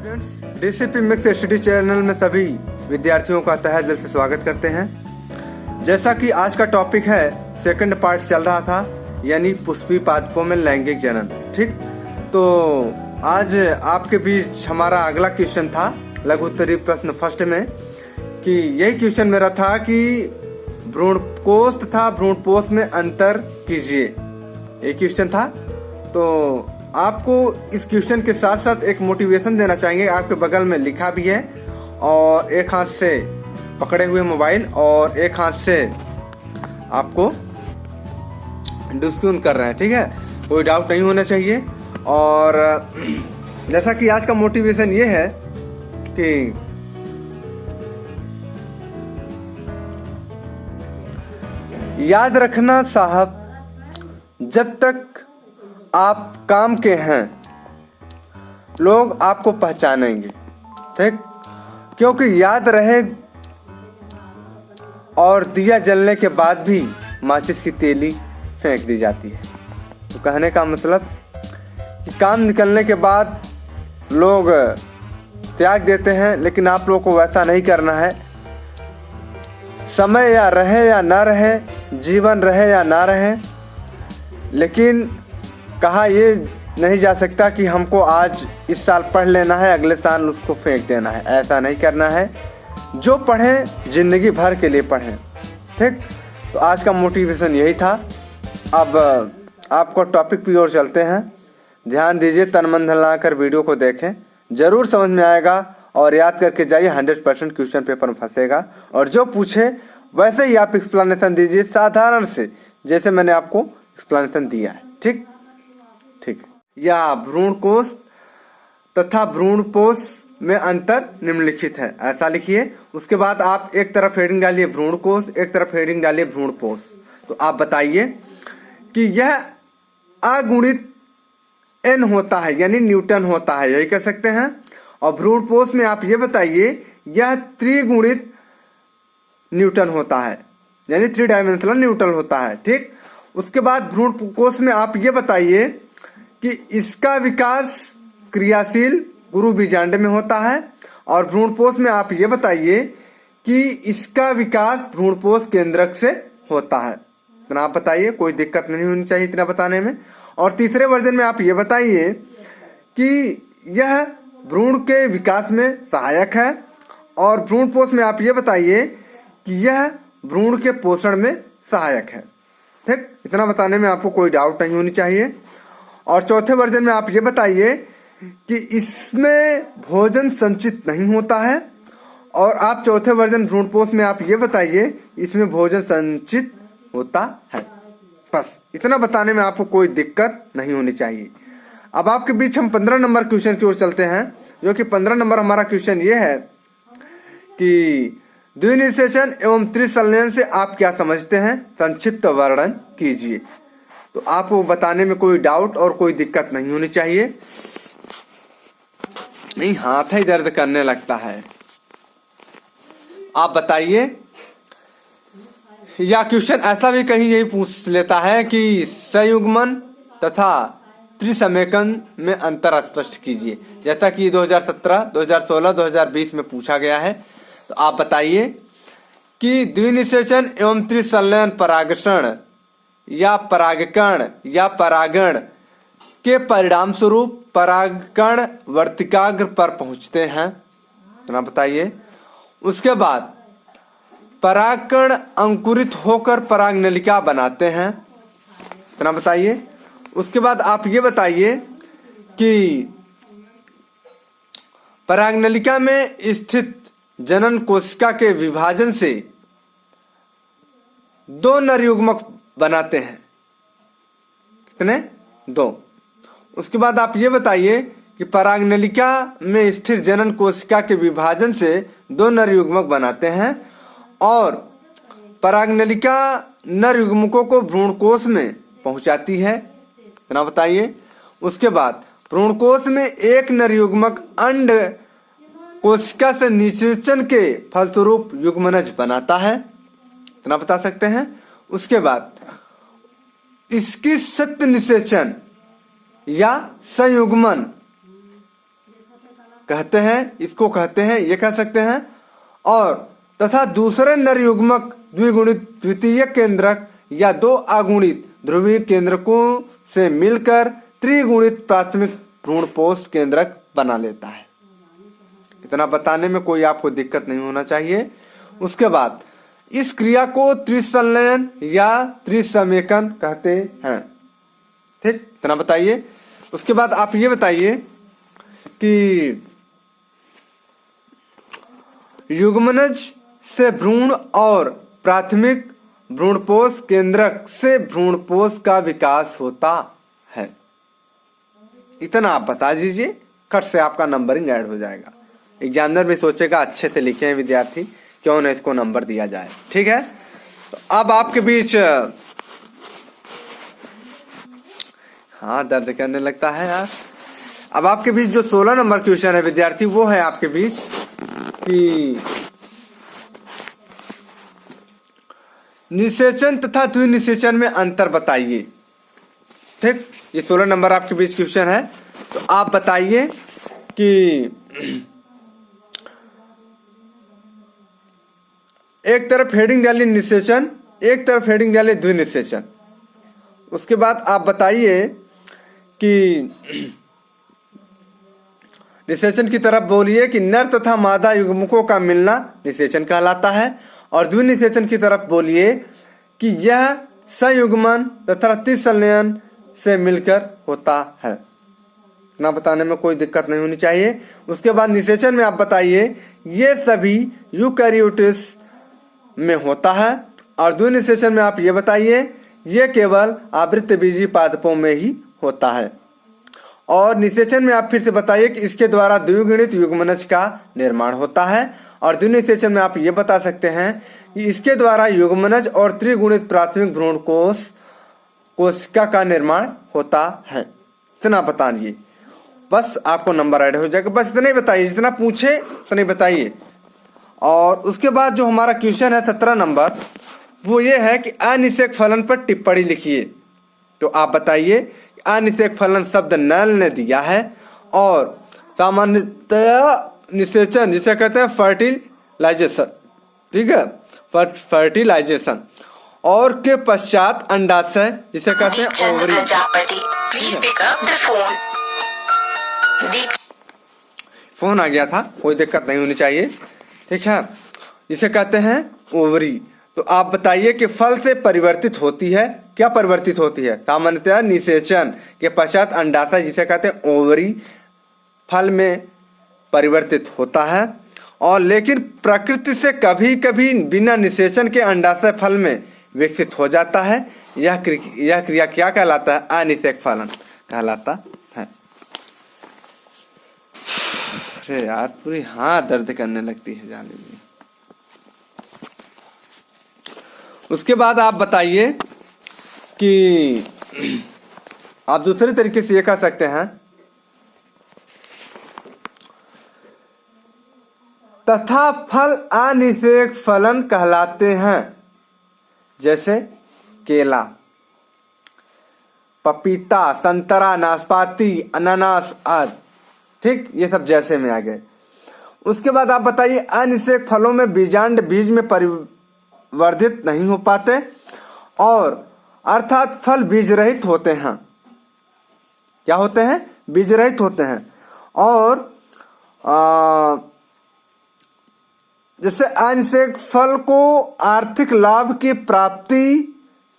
Students, DCP mix study channel में सभी विद्यार्थियों का तहे दिल से स्वागत करते हैं। जैसा कि आज का टॉपिक है, सेकंड पार्ट चल रहा था, यानी पुष्पी पादपों में लैंगिक जनन। ठीक, तो आज आपके बीच हमारा अगला क्वेश्चन था लघु उत्तरीय प्रश्न फर्स्ट में, कि यही क्वेश्चन मेरा था कि भ्रूणकोष तथा भ्रूणपोष में अंतर कीजिए। एक क्वेश्चन था, तो आपको इस क्वेश्चन के साथ साथ एक मोटिवेशन देना चाहेंगे। आपके बगल में लिखा भी है और एक हाथ से पकड़े हुए मोबाइल और एक हाथ से आपको डिस्क्यून कर रहे हैं। ठीक है, कोई डाउट नहीं होना चाहिए। और जैसा कि आज का मोटिवेशन ये है कि याद रखना साहब, जब तक आप काम के हैं लोग आपको पहचानेंगे। ठीक, क्योंकि याद रहे और दिया जलने के बाद भी माचिस की तीली फेंक दी जाती है। तो कहने का मतलब कि काम निकलने के बाद लोग त्याग देते हैं, लेकिन आप लोगों को वैसा नहीं करना है। समय या रहे या ना रहे, जीवन रहे या ना रहे, लेकिन कहा ये नहीं जा सकता कि हमको आज इस साल पढ़ लेना है, अगले साल उसको फेंक देना है। ऐसा नहीं करना है। जो पढ़ें जिंदगी भर के लिए पढ़ें। ठीक, तो आज का मोटिवेशन यही था। अब आपको टॉपिक की ओर चलते हैं। ध्यान दीजिए, तन मन धन लगाकर वीडियो को देखें, जरूर समझ में आएगा और याद करके जाइए। 100% क्वेश्चन पेपर में फंसेगा। और जो पूछे वैसे ही आप एक्सप्लेनेशन दीजिए, साधारण से, जैसे मैंने आपको एक्सप्लेनेशन दिया है। ठीक ठीक, या भ्रूणकोष तथा भ्रूणपोष में अंतर निम्नलिखित है, ऐसा लिखिए। उसके बाद आप एक तरफ हेडिंग डालिए भ्रूणकोष, एक तरफ हेडिंग डालिए भ्रूणपोष। तो आप बताइए कि यह अगुणित एन होता है, यानी न्यूटन होता है, यही कह सकते हैं। और भ्रूणपोष में आप ये बताइए यह त्रिगुणित न्यूटन होता है, यानी 3 डायमेंशनल न्यूटन होता है। ठीक, उसके बाद भ्रूणकोष में आप ये बताइए कि इसका विकास क्रियाशील गुरु बीजांड में होता है। और भ्रूणपोष में आप ये बताइए कि इसका विकास भ्रूणपोष केंद्रक से होता है। इतना आप बताइए, कोई दिक्कत नहीं होनी चाहिए इतना बताने में। और तीसरे वर्जन में आप ये बताइए कि यह भ्रूण के विकास में सहायक है। और भ्रूणपोष में आप ये बताइए कि यह भ्रूण के पोषण में सहायक है। ठीक, इतना बताने में आपको कोई डाउट नहीं होनी चाहिए। और चौथे वर्जन में आप ये बताइए कि इसमें भोजन संचित नहीं होता है। और आप चौथे वर्जन भ्रूणपोष में आप ये बताइए इसमें भोजन संचित होता है। बस इतना बताने में आपको कोई दिक्कत नहीं होनी चाहिए। अब आपके बीच हम 15 नंबर क्वेश्चन की ओर चलते हैं, जो कि 15 नंबर हमारा क्वेश्चन ये है कि द्विनिषेचन एवं त्रिसंलयन से आप क्या समझते हैं, संक्षिप्त वर्णन कीजिए। तो आपको बताने में कोई डाउट और कोई दिक्कत नहीं होनी चाहिए। नहीं, हाथ ही दर्द करने लगता है। आप बताइए। या क्वेश्चन ऐसा भी कहीं यही पूछ लेता है कि संयुग्मन तथा त्रिसमेकन में अंतर स्पष्ट कीजिए, जैसा कि 2017, 2016, 2020 में पूछा गया है। तो आप बताइए कि द्विनिषेचन एवं त्रिसंलयन परागण या परागकण या परागण के परिणाम स्वरूप परागकण वर्तिकाग्र पर पहुंचते हैं। इतना बताइए। उसके बाद परागकण अंकुरित होकर परागनलिका बनाते हैं। इतना बताइए। उसके बाद आप ये बताइए कि परागनलिका में स्थित जनन कोशिका के विभाजन से 2 नर युग्मक बनाते हैं। कितने? 2। उसके बाद आप ये बताइए कि परागनलिका में स्थिर जनन कोशिका के विभाजन से 2 नर युग्मक बनाते हैं और परागनलिका नर युग्मकों को भ्रूणकोष में पहुंचाती है। इतना बताइए। उसके बाद भ्रूणकोष में एक नर युग्मक अंड कोशिका से निषेचन के फलस्वरूप युग्मनज बनाता है। इतना बता सकते हैं। उसके बाद इसकी सत्य निषेचन या संयुग्मन कहते हैं, इसको कहते हैं, ये कह सकते हैं। और तथा दूसरे नर युग्मक द्विगुणित द्वितीय केंद्रक या दो अगुणित ध्रुवीय केंद्रकों से मिलकर त्रिगुणित प्राथमिक भ्रूणपोष केंद्रक बना लेता है। इतना बताने में कोई आपको दिक्कत नहीं होना चाहिए। उसके बाद इस क्रिया को त्रिसंलयन या त्रिसमेकन कहते हैं। ठीक, इतना बताइए। उसके बाद आप ये बताइए कि युग्मनज से भ्रूण और प्राथमिक भ्रूणपोष केंद्रक से भ्रूणपोष का विकास होता है। इतना आप बता दीजिए, खट से आपका नंबरिंग ऐड हो जाएगा। एग्जामिनर भी सोचेगा अच्छे से लिखे हैं विद्यार्थी, क्यों ना इसको नंबर दिया जाए। ठीक है, तो अब आपके बीच हाँ दर्द करने लगता है यार। अब आपके बीच जो 16 नंबर क्वेश्चन है विद्यार्थी, वो है आपके बीच कि निषेचन तथा द्विनिषेचन में अंतर बताइए। ठीक, ये 16 नंबर आपके बीच क्वेश्चन है। तो आप बताइए कि एक तरफ हेडिंग डालिए निषेचन, एक तरफ हेडिंग डालिए द्विनिषेचन। उसके बाद आप बताइए कि निषेचन की तरफ बोलिए कि नर तथा मादा युग्मकों का मिलना निषेचन कहलाता है, और द्विनिषेचन की तरफ बोलिए कि यह संयुग्मन तथा त्रिसंलयन से मिलकर होता है। ना बताने में कोई दिक्कत नहीं होनी चाहिए। उसके बाद निषेचन में आप बताइए ये सभी यूकैरियोट्स में होता है, और द्विनिषेचन में आप ये बताइए ये केवल आवृत्तबीजी पादपों में ही होता है। और निषेचन में आप फिर से बताइए कि इसके द्वारा द्विगुणित युग्मनज का निर्माण होता है, और द्विनिषेचन में आप ये बता सकते हैं कि इसके द्वारा युग्मनज और त्रिगुणित प्राथमिक भ्रूण कोशिका का निर्माण होता है। इतना बताइए, बस आपको नंबर ऐड हो जाएगा। बस इतना ही बताइए, जितना पूछे उतना ही बताइए। और उसके बाद जो हमारा क्वेश्चन है 17 नंबर, वो ये है कि अनिषेक फलन पर टिप्पणी लिखिए। तो आप बताइए अनिषेक फलन शब्द नल ने दिया है, और सामान्यतया निषेचन जिसे कहते हैं फर्टिलाइजेशन, ठीक है, फर्टिलाइजेशन, और के पश्चात अंडाशय जिसे कहते हैं ओवरी। फोन आ गया था, कोई दिक्कत नहीं होनी चाहिए। ठीक है, जिसे कहते हैं ओवरी। तो आप बताइए कि फल से परिवर्तित होती है, क्या परिवर्तित होती है? सामान्यतया निषेचन के पश्चात अंडाशय जिसे कहते हैं ओवरी फल में परिवर्तित होता है, और लेकिन प्रकृति से कभी कभी बिना निषेचन के अंडाशय फल में विकसित हो जाता है। यह क्रिया क्या कहलाता है? अनिषेक फलन कहलाता है। अरे यार, पूरी हाथ दर्द करने लगती है, जान लीजिए। उसके बाद आप बताइए कि आप दूसरे तरीके से ये कह सकते हैं, तथा फल अनिषेक फलन कहलाते हैं, जैसे केला, पपीता, संतरा, नाशपाती, अनानास आदि। ठीक, ये सब जैसे में आ गए। उसके बाद आप बताइए अनिषेक फलों में बीजांड बीज में परिवर्धित नहीं हो पाते, और अर्थात फल बीज रहित होते हैं। क्या होते हैं? बीज रहित होते हैं। और जैसे अनिषेक फल को आर्थिक लाभ की प्राप्ति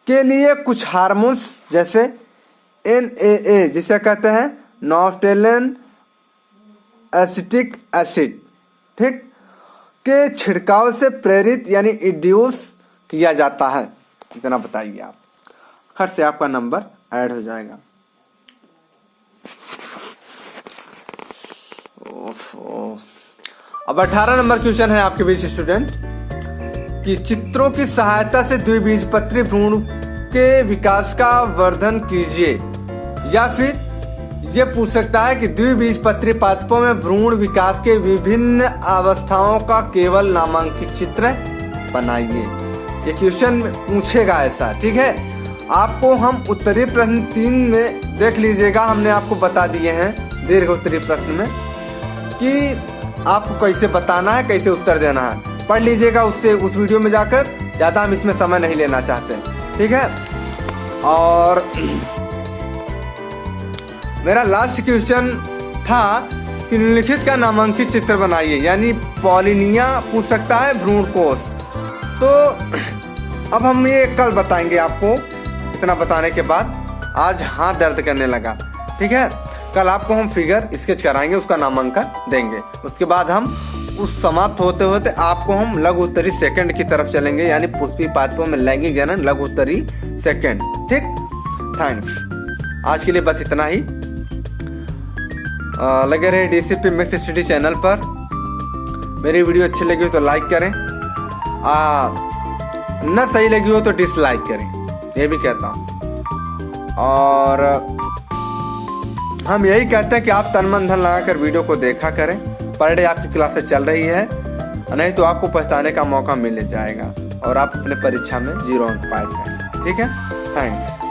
के लिए कुछ हार्मोन्स जैसे NAA जिसे कहते हैं नॉफ्टेलन एसिटिक एसिड, ठीक, के छिड़काव से प्रेरित यानी इंड्यूस किया जाता है। इतना बताइए आप, खर्च से आपका नंबर ऐड हो जाएगा। अब 18 नंबर क्वेश्चन है आपके बीच स्टूडेंट कि चित्रों की सहायता से द्विबीजपत्री भ्रूण के विकास का वर्णन कीजिए, या फिर ये पूछ सकता है कि द्विबीजपत्री पादपों में भ्रूण विकास के विभिन्न अवस्थाओं का केवल नामांकित चित्र बनाइए। ये क्वेश्चन पूछेगा ऐसा, ठीक है। आपको हम उत्तरी प्रश्न 3 में देख लीजिएगा, हमने आपको बता दिए हैं दीर्घ उत्तरी प्रश्न में। कि आपको कैसे बताना है, कैसे उत्तर देना है। पढ़ लीजिएगा उससे, उस वीडियो में जाकर। ज़्यादा हम इसमें समय नहीं लेना चाहते, ठीक है। और मेरा लास्ट क्वेश्चन था कि निम्नलिखित का नामांकित चित्र बनाइए, यानी पॉलिनिया पूछ सकता है, भ्रूण कोष। तो अब हम ये कल बताएंगे आपको। इतना बताने के बाद आज हाथ दर्द करने लगा, ठीक है। कल आपको हम फिगर स्केच कराएंगे, उसका नामांकन देंगे। उसके बाद हम उस समाप्त होते होते आपको हम लघु उत्तरी सेकंड की तरफ चलेंगे, यानी पुष्पी पादपों में लैंगिक जनन लघु उत्तरी सेकंड, ठीक। थैंक्स। आज के लिए बस इतना ही। लगे रहे डीसीपी मिक्स स्टडी चैनल पर। मेरी वीडियो अच्छी लगी हो तो लाइक करें, न सही लगी हो तो डिसलाइक करें, ये भी कहता हूँ। और हम यही कहते हैं कि आप तन मन धन लगाकर वीडियो को देखा करें। पर डे आपकी क्लासेस चल रही है, नहीं तो आपको पछताने का मौका मिल जाएगा और आप अपने परीक्षा में 0 अंक पाए जाएंगे, ठीक है। थैंक्स।